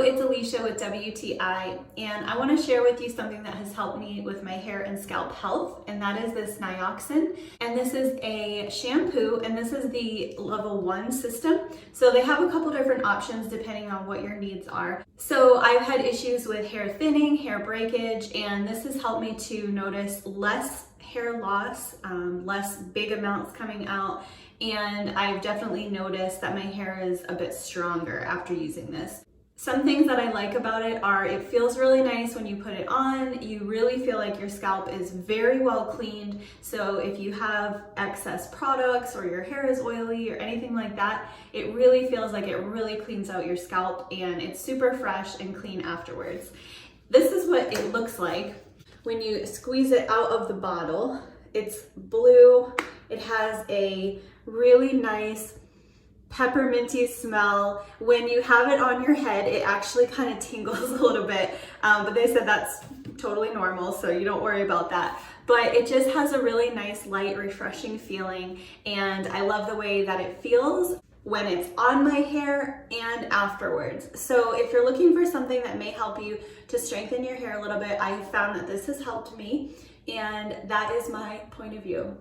it's Alicia with WTI, and I want to share with you something that has helped me with my hair and scalp health, and that is this Nioxin. And this is a shampoo, and this is the level 1 system. So they have a couple different options depending on what your needs are. So I've had issues with hair thinning, hair breakage, and this has helped me to notice less hair loss, less big amounts coming out, and I've definitely noticed that my hair is a bit stronger after using this. Some things that I like about it are it feels really nice when you put it on. You really feel like your scalp is very well cleaned. So if you have excess products or your hair is oily or anything like that, it really feels like it really cleans out your scalp, and it's super fresh and clean afterwards. This is what it looks like when you squeeze it out of the bottle. It's blue. It has a really nice pepperminty smell. When you have it on your head, it actually kind of tingles a little bit, but they said that's totally normal, so you don't worry about that. But it just has a really nice, light, refreshing feeling, and I love the way that it feels when it's on my hair and afterwards. So if you're looking for something that may help you to strengthen your hair a little bit, I found that this has helped me, and that is my point of view.